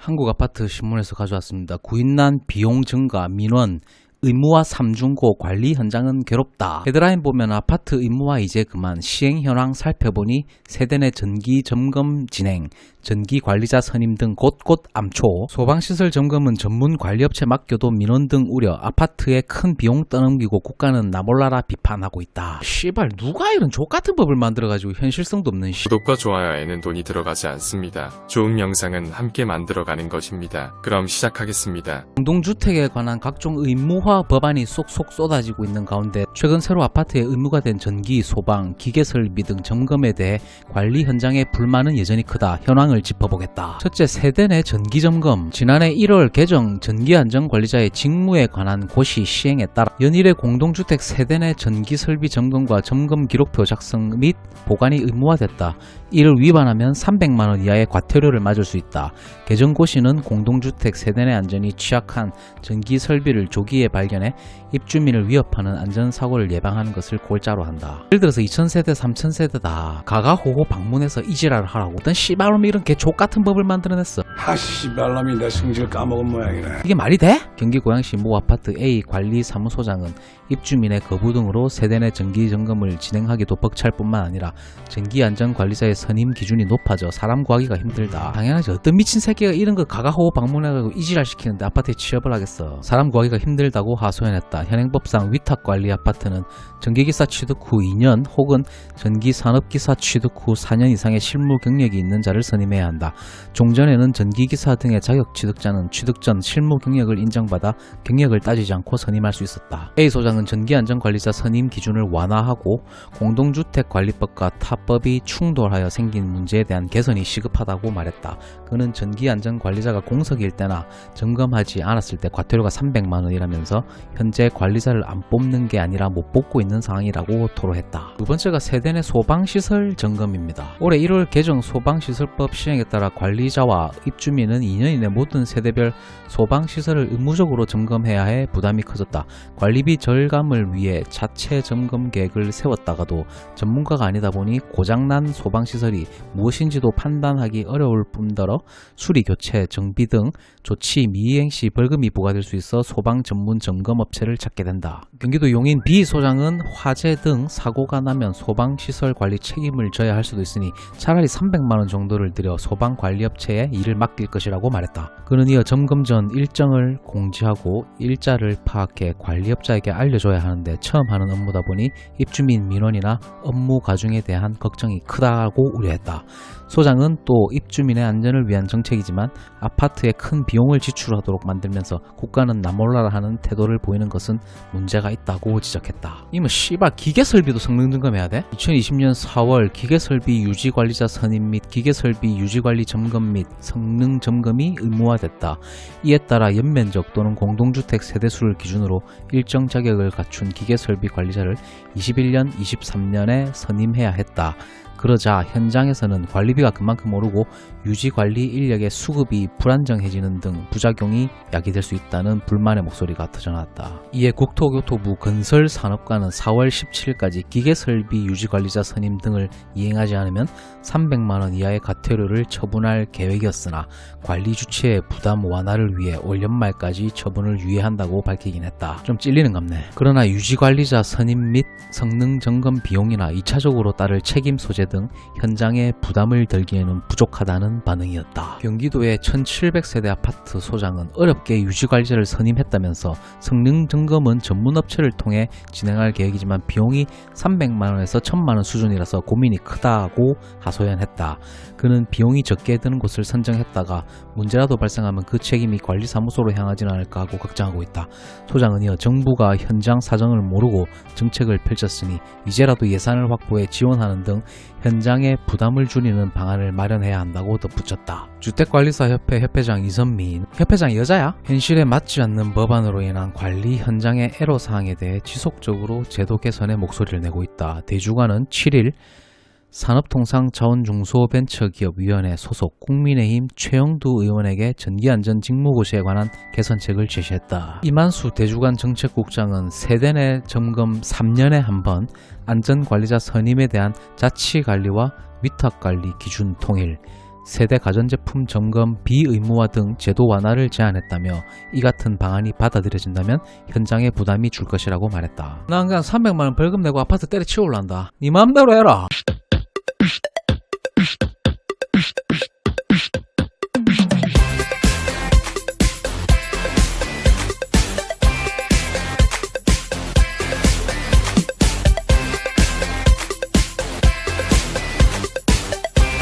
한국아파트 신문에서 가져왔습니다. 구인난 비용 증가 민원 의무화 3중고 관리 현장은 괴롭다. 헤드라인 보면 아파트 의무화 이제 그만, 시행 현황 살펴보니 세대 내 전기 점검 진행, 전기 관리자 선임 등 곳곳 암초, 소방시설 점검은 전문 관리업체 맡겨도 민원 등 우려, 아파트에 큰 비용 떠넘기고 국가는 나몰라라 비판하고 있다. 씨발 누가 이런 족같은 법을 만들어가지고 현실성도 없는 구독과 좋아요에는 돈이 들어가지 않습니다. 좋은 영상은 함께 만들어가는 것입니다. 그럼 시작하겠습니다. 공동주택에 관한 각종 의무화 법안이 쏙쏙 쏟아지고 있는 가운데 최근 새로 아파트에 의무가 된 전기, 소방, 기계설비 등 점검에 대해 관리 현장의 불만은 여전히 크다. 현황을 짚어보겠다. 첫째, 세대 내 전기점검. 지난해 1월 개정 전기안전관리자의 직무에 관한 고시 시행에 따라 연일의 공동주택 세대 내 전기설비 점검과 점검 기록표 작성 및 보관이 의무화됐다. 이를 위반하면 300만원 이하의 과태료를 맞을 수 있다. 개정 고시는 공동주택 세대 내 안전이 취약한 전기설비를 조기에 발견해 입주민을 위협하는 안전사고를 예방하는 것을 골자로 한다. 예를 들어서 2000세대, 3000세대다. 가가호호 방문해서 이지랄을 하라고 어떤 씨발놈이 이런 개 족같은 법을 만들어냈어. 씨발놈이 내 성질 까먹은 모양이네. 이게 말이 돼? 경기 고양시 모 아파트 A 관리사무소장은 입주민의 거부 등으로 세대 내 전기점검을 진행하기도 벅찰 뿐만 아니라 전기안전관리자의 선임 기준이 높아져 사람 구하기가 힘들다. 당연하지. 어떤 미친 새끼가 이런 거 가가호호 방문해가지고 이지랄 시키는데 아파트에 취업을 하겠어. 사람 구하기가 힘들다고 하소연했다. 현행법상 위탁관리 아파트는 전기기사 취득 후 2년 혹은 전기산업기사 취득 후 4년 이상의 실무 경력이 있는 자를 선임해야 한다. 종전에는 전기기사 등의 자격 취득자는 취득 전 실무 경력을 인정받아 경력을 따지지 않고 선임할 수 있었다. A 소장은 전기안전관리자 선임 기준을 완화하고 공동주택관리법과 타법이 충돌하여 생긴 문제에 대한 개선이 시급하다고 말했다. 그는 전기안전관리자가 공석일 때나 점검하지 않았을 때 과태료가 300만원이라면서 현재 관리자를 안 뽑는 게 아니라 못 뽑고 있는 상황이라고 토로했다. 두 번째가 세대 내 소방시설 점검입니다. 올해 1월 개정 소방시설법 시행에 따라 관리자와 입주민은 2년 이내 모든 세대별 소방시설을 의무적으로 점검해야 해 부담이 커졌다. 관리비 절감을 위해 자체 점검 계획을 세웠다가도 전문가가 아니다 보니 고장난 소방시설이 무엇인지도 판단하기 어려울 뿐더러 수리, 교체, 정비 등 조치 미이행 시 벌금이 부과될 수 있어 소방 전문 점검업체를 찾게 된다. 경기도 용인 B 소장은 화재 등 사고가 나면 소방시설 관리 책임을 져야 할 수도 있으니 차라리 300만원 정도를 들여 소방관리업체에 일을 맡길 것이라고 말했다. 그는 이어 점검 전 일정을 공지하고 일자를 파악해 관리업자에게 알려줘야 하는데 처음 하는 업무다 보니 입주민 민원이나 업무 과중에 대한 걱정이 크다고 우려했다. 소장은 또 입주민의 안전을 위한 정책이지만 아파트에 큰 비용을 지출하도록 만들면서 국가는 나몰라라 하는 태도를 보이는 것은 문제가 있다고 지적했다. 이뭐 씨발 기계설비도 성능 점검해야 돼? 2020년 4월 기계설비 유지관리자 선임 및 기계설비 유지관리 점검 및 성능 점검이 의무화됐다. 이에 따라 연면적 또는 공동주택 세대수를 기준으로 일정 자격을 갖춘 기계설비 관리자를 21년, 23년에 선임해야 했다. 그러자 현장에서는 관리비가 그만큼 오르고 유지관리 인력의 수급이 불안정해지는 등 부작용이 야기될 수 있다는 불만의 목소리가 터져나왔다. 이에 국토교토부 건설산업과는 4월 17일까지 기계설비 유지관리자 선임 등을 이행하지 않으면 300만원 이하의 과태료를 처분할 계획이었으나 관리 주체의 부담 완화를 위해 올 연말까지 처분을 유예한다고 밝히긴 했다. 좀 찔리는 갑네. 그러나 유지관리자 선임 및 성능 점검 비용이나 2차적으로 따를 책임 소재 등 현장에 부담을 덜기에는 부족하다는 반응이었다. 경기도의 1700세대 아파트 소장은 어렵게 유지관리자를 선임했다면서 성능 점검은 전문업체를 통해 진행할 계획이지만 비용이 300만원에서 1000만원 수준이라서 고민이 크다고 하소연했다. 그는 비용이 적게 드는 곳을 선정했다가 문제라도 발생하면 그 책임이 관리사무소로 향하진 않을까 하고 걱정하고 있다. 소장은 이어 정부가 현장 사정을 모르고 정책을 펼쳤으니 이제라도 예산을 확보해 지원하는 등 현장에 부담을 줄이는 방안을 마련해야 한다고 덧붙였다. 주택관리사협회 협회장 이선민, 협회장 여자야? 현실에 맞지 않는 법안으로 인한 관리 현장의 애로사항에 대해 지속적으로 제도 개선의 목소리를 내고 있다. 대주관은 7일 산업통상자원중소벤처기업위원회 소속 국민의힘 최영두 의원에게 전기안전직무고시에 관한 개선책을 제시했다. 이만수 대주관 정책국장은 세대 내 점검 3년에 한 번, 안전관리자 선임에 대한 자치관리와 위탁관리 기준 통일, 세대 가전제품 점검 비의무화 등 제도 완화를 제안했다며 이 같은 방안이 받아들여진다면 현장에 부담이 줄 것이라고 말했다. 난 그냥 300만원 벌금 내고 아파트 때려치울란다. 네 맘대로 해라.